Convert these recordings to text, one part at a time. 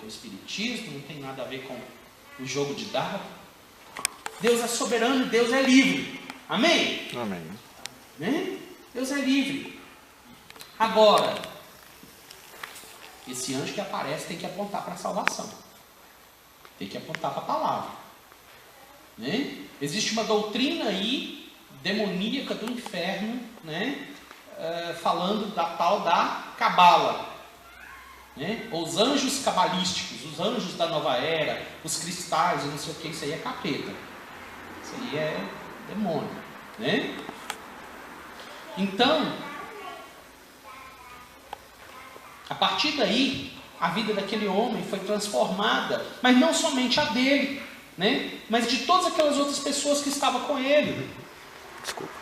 com o espiritismo, não tem nada a ver com o jogo de dado. Deus é soberano e Deus é livre. Amém? Amém. Né? Deus é livre. Agora, esse anjo que aparece tem que apontar para a salvação. Tem que apontar para a palavra. Né? Existe uma doutrina aí, demoníaca do inferno, né? Falando da tal da cabala. Né? Os anjos cabalísticos, os anjos da nova era, os cristais, não sei o que, isso aí é capeta. Isso aí é demônio. Né? Então, a partir daí, a vida daquele homem foi transformada, mas não somente a dele, né? Mas de todas aquelas outras pessoas que estavam com ele. Desculpa,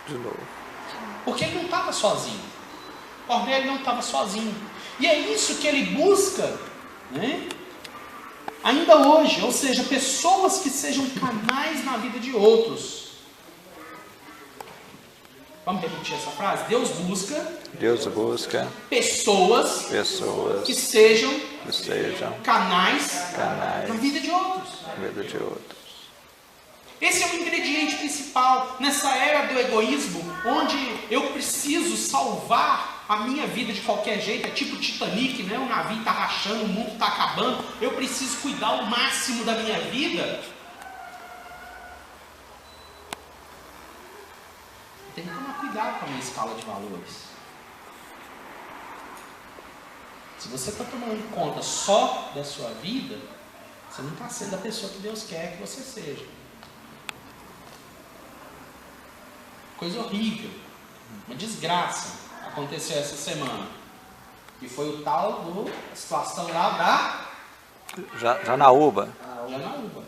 de novo. Porque ele não estava sozinho. Cornélio não estava sozinho. E é isso que ele busca, né? Ainda hoje, ou seja, pessoas que sejam canais na vida de outros. Vamos repetir essa frase? Deus busca pessoas que sejam canais na vida de outros. Esse é o ingrediente principal nessa era do egoísmo, onde eu preciso salvar a minha vida de qualquer jeito. É tipo Titanic, né? O navio está rachando, o mundo está acabando. Eu preciso cuidar ao máximo da minha vida. Tem que tomar cuidado com a minha escala de valores. Se você está tomando conta só da sua vida, você não está sendo a pessoa que Deus quer que você seja. Coisa horrível, uma desgraça aconteceu essa semana. E foi o tal do situação lá da Janaúba. Janaúba,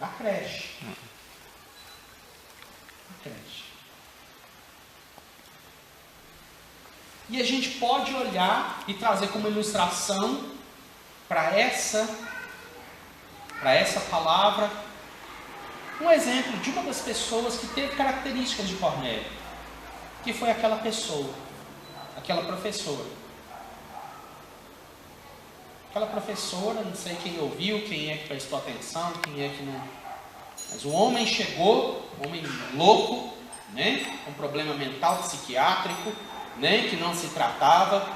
da creche. Creche. E a gente pode olhar e trazer como ilustração para essa palavra um exemplo de uma das pessoas que teve características de Cornélio, que foi aquela pessoa, aquela professora. Aquela professora, não sei quem ouviu, quem é que prestou atenção, quem é que não. Mas o homem chegou, um homem louco, né, com problema mental, psiquiátrico, né, que não se tratava.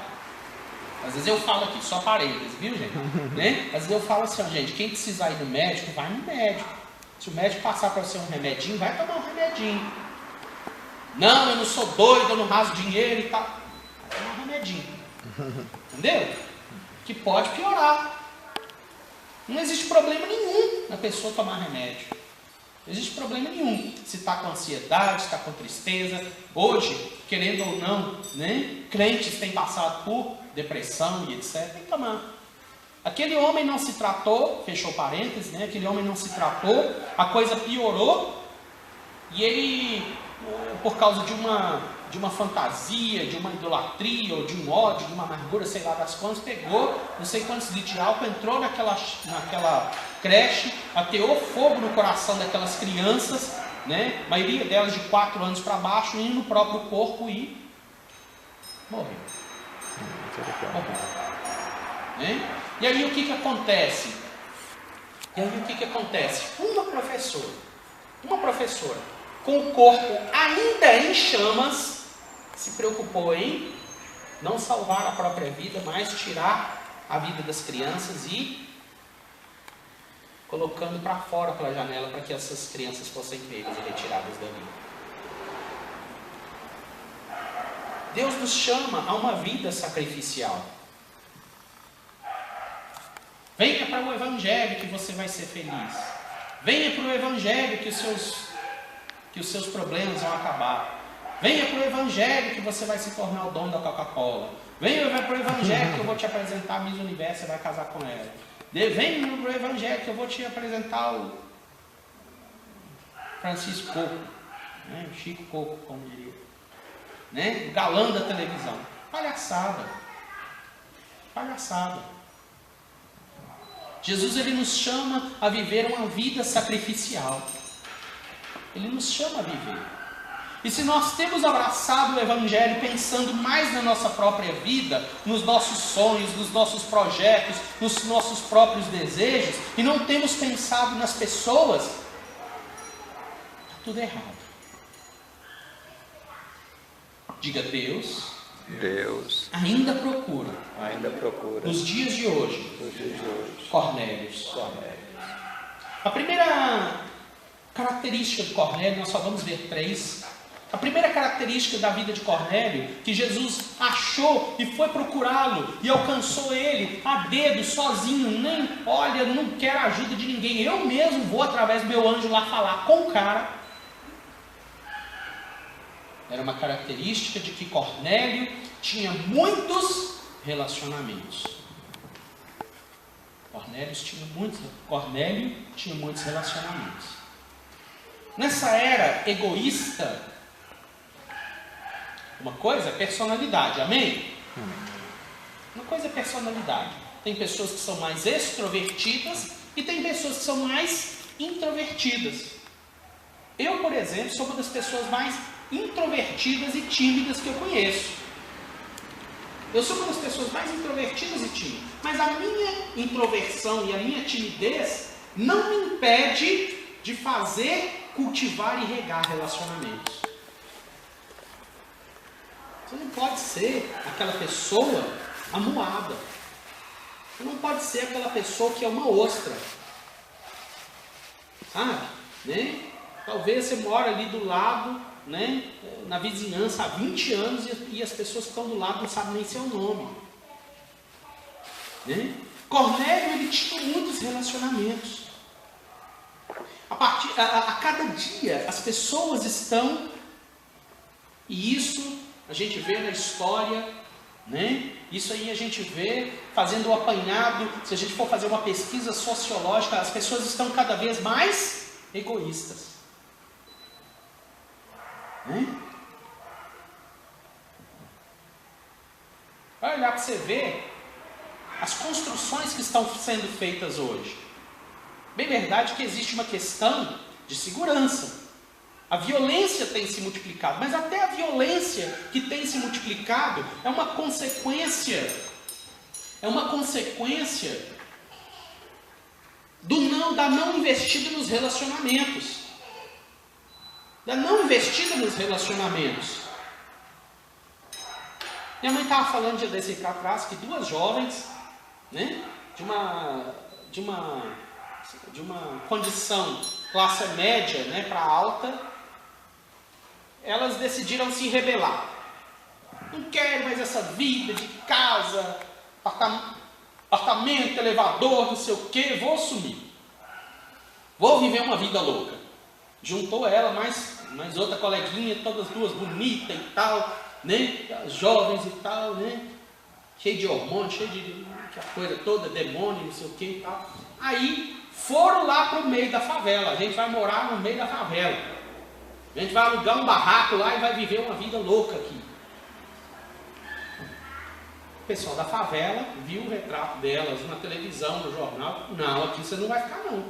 Às vezes eu falo aqui, só parênteses, viu, gente? Né? Às vezes eu falo assim, gente, quem precisar ir no médico, vai no médico. Se o médico passar para você um remedinho, vai tomar um remedinho. Não, eu não sou doido, eu não raso dinheiro e tal. Vai tomar um remedinho. Entendeu? Que pode piorar. Não existe problema nenhum na pessoa tomar remédio. Não existe problema nenhum. Se está com ansiedade, se está com tristeza. Hoje, querendo ou não, né, crentes têm passado por depressão e etc. Tem que tomar. Aquele homem não se tratou, fechou parênteses, né? Aquele homem não se tratou, a coisa piorou. E ele, por causa de uma fantasia, de uma idolatria, ou de um ódio, de uma amargura, sei lá das quantas, pegou não sei quantos litros de álcool, entrou naquela creche, ateou fogo no coração daquelas crianças, né? A maioria delas de 4 anos para baixo, indo no próprio corpo e morreu. Né? E aí o que acontece? Uma professora com o corpo ainda em chamas, se preocupou em não salvar a própria vida, mas tirar a vida das crianças e colocando para fora pela janela para que essas crianças fossem pegas e retiradas dali. Deus nos chama a uma vida sacrificial. Venha para o Evangelho que você vai ser feliz. Venha para o Evangelho que os seus problemas vão acabar. Venha para o Evangelho que você vai se tornar o dono da Coca-Cola. Venha para o Evangelho que eu vou te apresentar a Miss Universo e vai casar com ela. Venha para o Evangelho que eu vou te apresentar o Francisco Coco, né? O Chico Coco, como diria, né? O galã da televisão. Palhaçada. Jesus, ele nos chama a viver uma vida sacrificial. Ele nos chama a viver. E se nós temos abraçado o Evangelho pensando mais na nossa própria vida, nos nossos sonhos, nos nossos projetos, nos nossos próprios desejos, e não temos pensado nas pessoas, está tudo errado. Diga: Deus ainda procura nos dias de hoje Cornélios. A primeira característica de Cornélio, nós só vamos ver 3. A primeira característica da vida de Cornélio, que Jesus achou e foi procurá-lo e alcançou ele a dedo, sozinho, nem olha, não quero ajuda de ninguém, eu mesmo vou através do meu anjo lá falar com o cara. Era uma característica de que Cornélio tinha muitos relacionamentos. Cornélio tinha muitos relacionamentos. Nessa era egoísta, uma coisa é personalidade, amém? Uma coisa é personalidade. Tem pessoas que são mais extrovertidas e tem pessoas que são mais introvertidas. Eu, por exemplo, sou uma das pessoas mais introvertidas e tímidas que eu conheço. Eu sou uma das pessoas mais introvertidas e tímidas. Mas a minha introversão e a minha timidez não me impede de fazer, cultivar e regar relacionamentos. Você não pode ser aquela pessoa amuada. Você não pode ser aquela pessoa que é uma ostra. Sabe? Né? Talvez você mora ali do lado, né? Na vizinhança há 20 anos e as pessoas que estão do lado não sabem nem seu nome. Né? Cornélio, ele tinha muitos relacionamentos. A cada dia as pessoas estão, e isso a gente vê na história, né? Isso aí a gente vê fazendo o apanhado. Se a gente for fazer uma pesquisa sociológica, as pessoas estão cada vez mais egoístas, né? Vai olhar para você ver as construções que estão sendo feitas hoje. Bem verdade que existe uma questão de segurança. A violência tem se multiplicado, mas até a violência que tem se multiplicado é uma consequência da não investida nos relacionamentos. Minha mãe estava falando de desse cá atrás que 2 jovens, né, de uma condição classe média, né, para alta, elas decidiram se rebelar. Não quero mais essa vida de casa, apartamento, elevador, não sei o que, vou sumir. Vou viver uma vida louca. Juntou ela mais outra coleguinha, todas 2 bonitas e tal, né? Jovens e tal, né? Cheio de hormônio, cheio de coisa toda, demônio, não sei o que e tal. Aí foram lá para o meio da favela. A gente vai morar no meio da favela. A gente vai alugar um barraco lá e vai viver uma vida louca aqui. O pessoal da favela viu o retrato delas na televisão, no jornal. Não, aqui você não vai ficar não.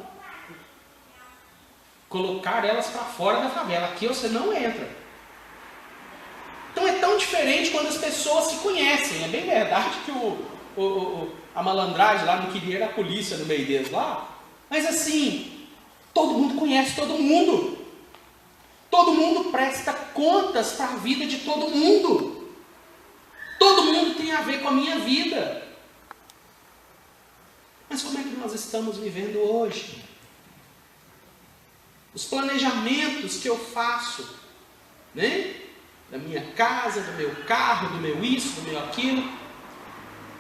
Colocar elas para fora da favela. Aqui você não entra. Então é tão diferente quando as pessoas se conhecem. É bem verdade que a malandragem lá não queria a polícia no meio deles lá. Mas assim, todo mundo conhece todo mundo. Todo mundo presta contas para a vida de todo mundo. Todo mundo tem a ver com a minha vida. Mas como é que nós estamos vivendo hoje? Os planejamentos que eu faço, né? Da minha casa, do meu carro, do meu isso, do meu aquilo.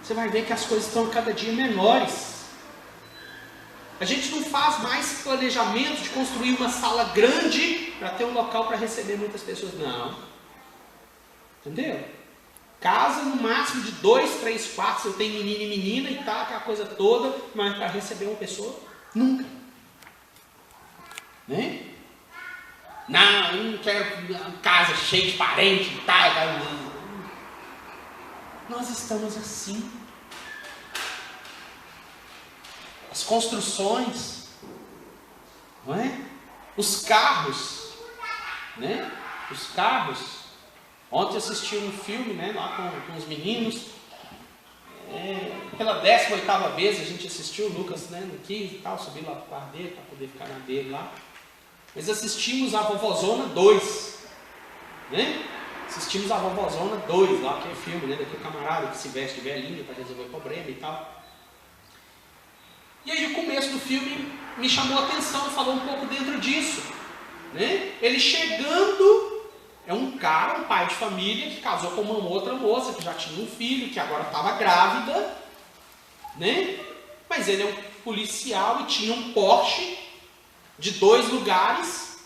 Você vai ver que as coisas estão cada dia menores. A gente não faz mais planejamento de construir uma sala grande para ter um local para receber muitas pessoas. Não. Entendeu? Casa no máximo de 2, 3 quartos. Eu tenho menino e menina e tal, aquela coisa toda. Mas para receber uma pessoa, nunca. Né? Não, eu não quero uma casa cheia de parente e tal. Nós estamos assim. As construções, não é? Os carros, né? os carros. Ontem assisti um filme, né, lá com os meninos. Pela 18ª vez a gente assistiu, o Lucas, né, no 15 e tal, subi lá pro quarto dele para poder ficar na dele lá. Mas assistimos a Vovozona 2, né? Assistimos a Vovozona 2 lá, que é filme, né, daquele camarada que se veste de velhinho para resolver o problema e tal. E aí o começo do filme me chamou a atenção, falou um pouco dentro disso, né? Ele chegando, é um cara, um pai de família, que casou com uma outra moça, que já tinha um filho, que agora estava grávida, né? Mas ele é um policial e tinha um Porsche de 2 lugares,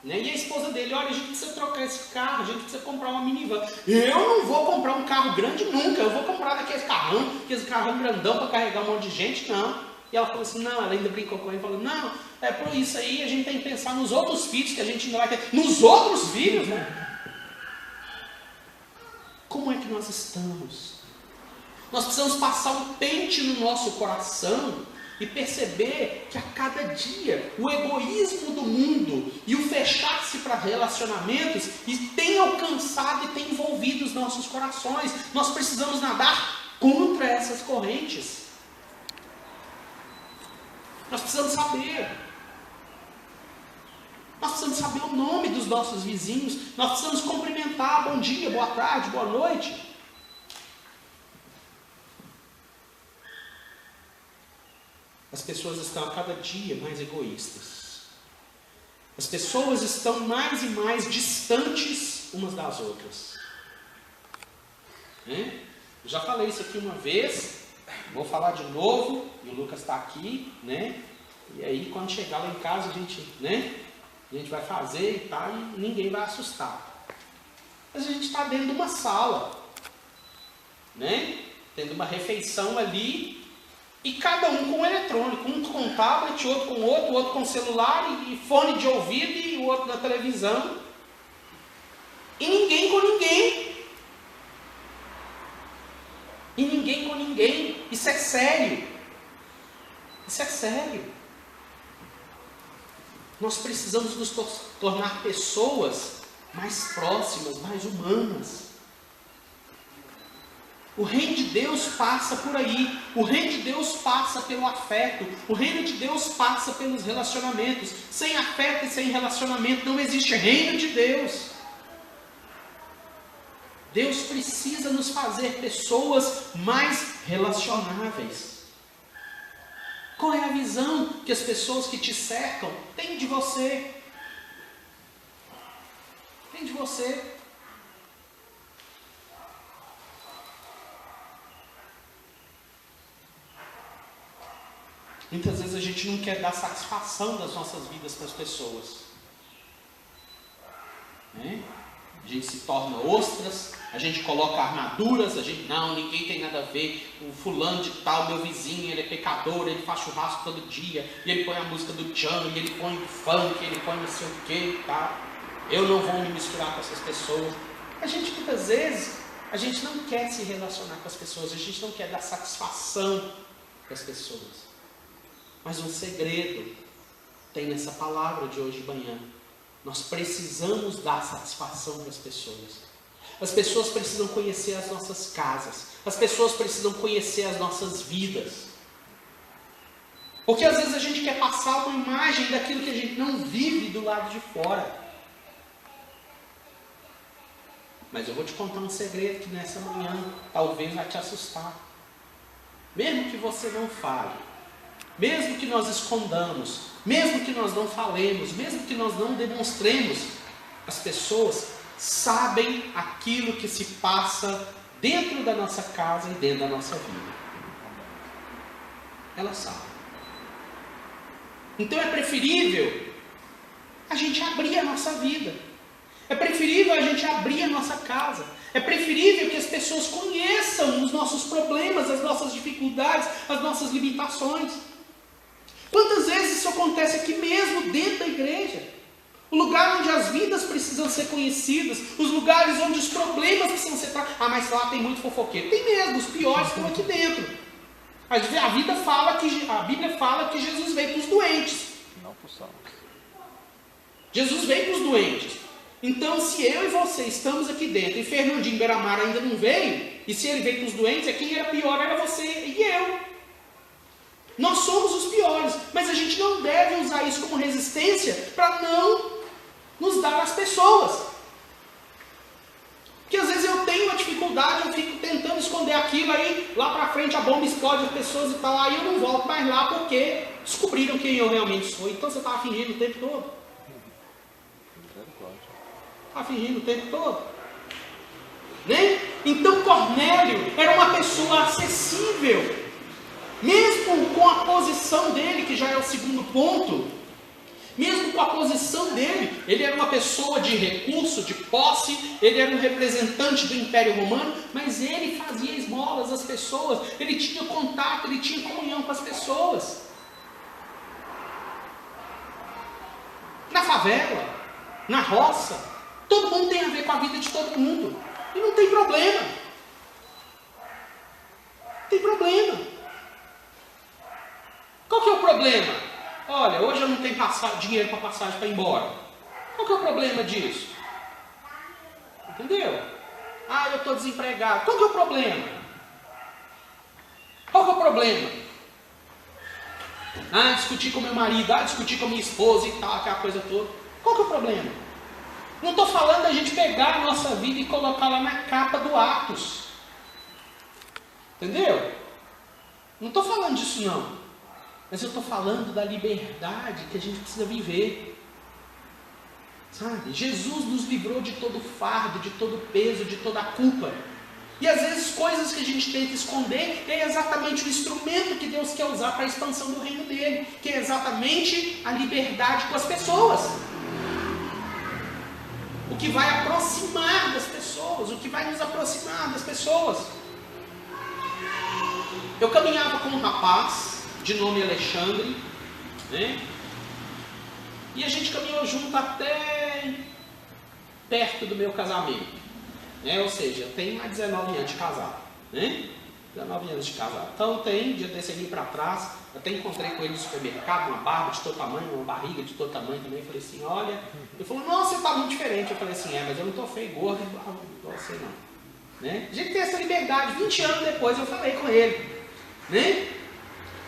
né? E a esposa dele, olha, a gente precisa trocar esse carro, a gente precisa comprar uma minivan. Eu não vou comprar um carro grande nunca, eu vou comprar aquele carrão grandão para carregar um monte de gente, não. E ela falou assim, não, ela ainda brincou com ele, falou, não, por isso aí a gente tem que pensar nos outros filhos que a gente ainda vai ter. Nos outros filhos, né? Como é que nós estamos? Nós precisamos passar um pente no nosso coração e perceber que a cada dia o egoísmo do mundo e o fechar-se para relacionamentos tem alcançado e tem envolvido os nossos corações. Nós precisamos nadar contra essas correntes. Nós precisamos saber. Nós precisamos saber o nome dos nossos vizinhos. Nós precisamos cumprimentar, bom dia, boa tarde, boa noite. As pessoas estão a cada dia mais egoístas. As pessoas estão mais e mais distantes umas das outras. Eu já falei isso aqui uma vez. Vou falar de novo, e o Lucas está aqui, né? E aí quando chegar lá em casa a gente vai fazer e tal, e ninguém vai assustar. Mas a gente está dentro de uma sala, né? Tendo uma refeição ali, e cada um com um eletrônico, um com tablet, outro com outro com celular, e fone de ouvido, e o outro na televisão. E ninguém com ninguém. E ninguém com ninguém. Isso é sério. Isso é sério. Nós precisamos nos tornar pessoas mais próximas, mais humanas. O reino de Deus passa por aí. O reino de Deus passa pelo afeto. O reino de Deus passa pelos relacionamentos. Sem afeto e sem relacionamento não existe reino de Deus. Deus precisa nos fazer pessoas mais relacionáveis. Qual é a visão que as pessoas que te cercam têm de você? Tem de você. Muitas vezes a gente não quer dar satisfação das nossas vidas para as pessoas. A gente se torna ostras, a gente coloca armaduras, não, ninguém tem nada a ver, o fulano de tal, meu vizinho, ele é pecador, ele faz churrasco todo dia, e ele põe a música do Tchan, e ele põe o funk, ele põe não sei o que e tal. Eu não vou me misturar com essas pessoas. A gente muitas vezes, a gente não quer se relacionar com as pessoas, a gente não quer dar satisfação para as pessoas. Mas um segredo tem nessa palavra de hoje de manhã. Nós precisamos dar satisfação para as pessoas. As pessoas precisam conhecer as nossas casas. As pessoas precisam conhecer as nossas vidas. Porque às vezes a gente quer passar uma imagem daquilo que a gente não vive do lado de fora. Mas eu vou te contar um segredo que nessa manhã talvez vai te assustar. Mesmo que você não fale, mesmo que nós escondamos, mesmo que nós não falemos, mesmo que nós não demonstremos, as pessoas sabem aquilo que se passa dentro da nossa casa e dentro da nossa vida. Elas sabem. Então é preferível a gente abrir a nossa vida. É preferível a gente abrir a nossa casa. É preferível que as pessoas conheçam os nossos problemas, as nossas dificuldades, as nossas limitações. Quantas vezes isso acontece aqui mesmo, dentro da igreja? O lugar onde as vidas precisam ser conhecidas, os lugares onde os problemas precisam ser tratados. Ah, mas lá tem muito fofoqueiro. Tem mesmo, os piores estão aqui dentro. A Bíblia fala que Jesus veio para os doentes. Não para os sãos. Jesus veio para os doentes. Então, se eu e você estamos aqui dentro e Fernandinho Beiramar ainda não veio, e se ele veio com os doentes, quem era pior era você e eu. Nós somos os piores, mas a gente não deve usar isso como resistência para não nos dar às pessoas. Porque às vezes eu tenho uma dificuldade, eu fico tentando esconder aquilo, aí lá para frente a bomba explode, as pessoas e tal, aí eu não volto mais lá porque descobriram quem eu realmente sou. Então você estava fingindo o tempo todo. Estava fingindo o tempo todo. Né? Então Cornélio era uma pessoa acessível. Mesmo com a posição dele, que já é o segundo ponto, mesmo com a posição dele, ele era uma pessoa de recurso, de posse, ele era um representante do Império Romano, mas ele fazia esmolas às pessoas, ele tinha contato, ele tinha comunhão com as pessoas. Na favela, na roça, todo mundo tem a ver com a vida de todo mundo. E não tem problema. Não tem problema. Qual que é o problema? Olha, hoje eu não tenho dinheiro para passagem para ir embora. Qual que é o problema disso? Entendeu? Ah, eu estou desempregado. Qual que é o problema? Qual que é o problema? Ah, discutir com meu marido, discutir com minha esposa e tal, aquela coisa toda. Qual que é o problema? Não estou falando da gente pegar a nossa vida e colocar lá na capa do Atos. Entendeu? Não estou falando disso não. Mas eu estou falando da liberdade que a gente precisa viver. Sabe? Jesus nos livrou de todo fardo, de todo peso, de toda culpa. E às vezes coisas que a gente tenta esconder é exatamente o instrumento que Deus quer usar para a expansão do reino dele. Que é exatamente a liberdade com as pessoas. O que vai aproximar das pessoas, o que vai nos aproximar das pessoas. Eu caminhava com um rapaz de nome Alexandre, né? E a gente caminhou junto até perto do meu casamento, né? Ou seja, eu tenho mais de 19 anos de casado, né? 19 anos de casado. Então tem, dia desse ali para trás, até encontrei com ele no supermercado, uma barba de todo tamanho, uma barriga de todo tamanho também. Eu falei assim, olha, ele falou, nossa, você está muito diferente. Eu falei assim, mas eu não estou feio e gordo igual você não, né? A gente tem essa liberdade. 20 anos depois eu falei com ele, né?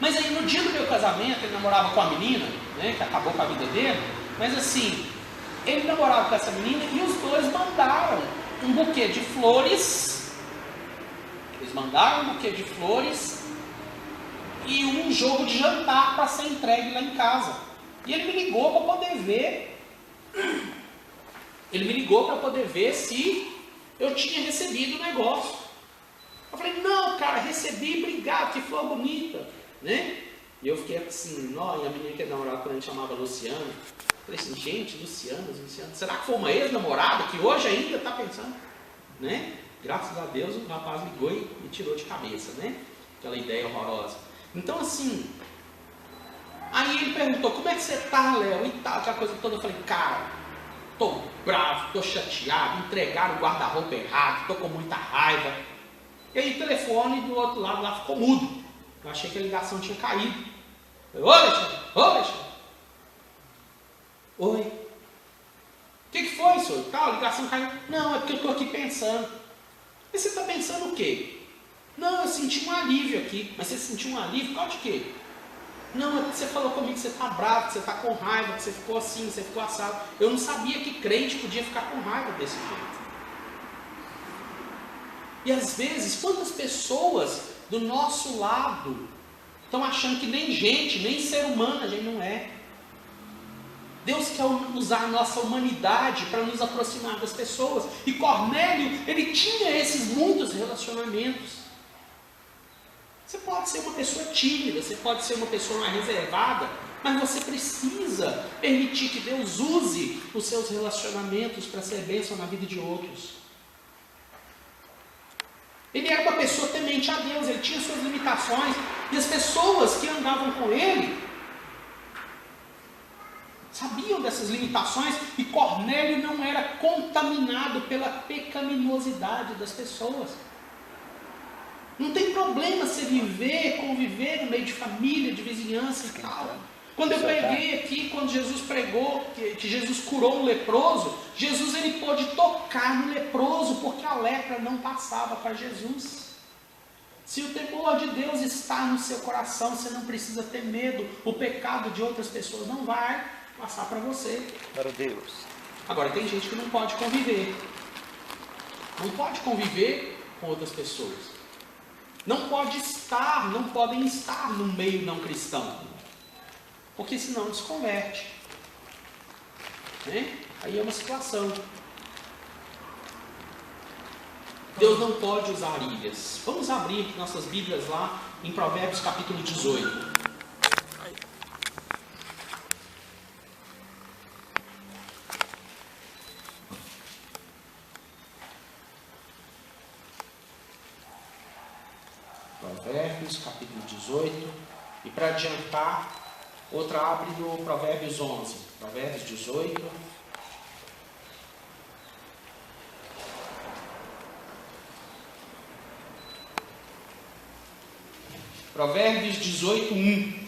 Mas aí no dia do meu casamento, ele namorava com a menina, né, que acabou com a vida dele, mas assim, ele namorava com essa menina e os dois mandaram um buquê de flores, eles mandaram um buquê de flores e um jogo de jantar para ser entregue lá em casa. E ele me ligou para poder ver, se eu tinha recebido o negócio. Eu falei, não, cara, recebi, obrigado, que flor bonita. Né? E eu fiquei assim, e a menina que ele namorava quando a gente chamava Luciana. Eu falei assim, gente, Luciana, será que foi uma ex-namorada que hoje ainda está pensando? Né? Graças a Deus o rapaz ligou e me tirou de cabeça, né? Aquela ideia horrorosa. Então assim, aí ele perguntou, como é que você tá, Léo? E tal, aquela coisa toda. Eu falei, cara, tô bravo, tô chateado, entregaram o guarda-roupa errado, tô com muita raiva. E aí o telefone do outro lado lá ficou mudo. Eu achei que a ligação tinha caído. Eu falei, oi, Alexandre. Oi. O que foi, senhor? Tal, a ligação caiu. Não, é porque eu estou aqui pensando. E você está pensando o quê? Não, eu senti um alívio aqui. Mas você sentiu um alívio? Qual de quê? Não, é porque você falou comigo que você está bravo, que você está com raiva, que você ficou assim, que você ficou assado. Eu não sabia que crente podia ficar com raiva desse jeito. E às vezes, quantas pessoas do nosso lado estão achando que nem gente, nem ser humano a gente não é. Deus quer usar a nossa humanidade para nos aproximar das pessoas. E Cornélio, ele tinha esses muitos relacionamentos. Você pode ser uma pessoa tímida, você pode ser uma pessoa mais reservada, mas você precisa permitir que Deus use os seus relacionamentos para ser bênção na vida de outros. Ele era uma pessoa temente a Deus, ele tinha suas limitações, e as pessoas que andavam com ele sabiam dessas limitações, e Cornélio não era contaminado pela pecaminosidade das pessoas. Não tem problema você conviver no meio de família, de vizinhança e tal, Quando eu preguei aqui, quando Jesus pregou, que Jesus curou um leproso, Jesus ele pôde tocar no leproso, porque a lepra não passava para Jesus. Se o temor de Deus está no seu coração, você não precisa ter medo. O pecado de outras pessoas não vai passar para você. Para Deus. Agora, tem gente que não pode conviver. Não pode conviver com outras pessoas. Não podem estar no meio não cristão. Porque senão desconverte. Né? Aí é uma situação. Deus não pode usar ilhas. Vamos abrir nossas Bíblias lá em Provérbios capítulo 18. Provérbios capítulo 18. E para adiantar, outra abre no Provérbios 11. Provérbios 18. Provérbios 18, 1.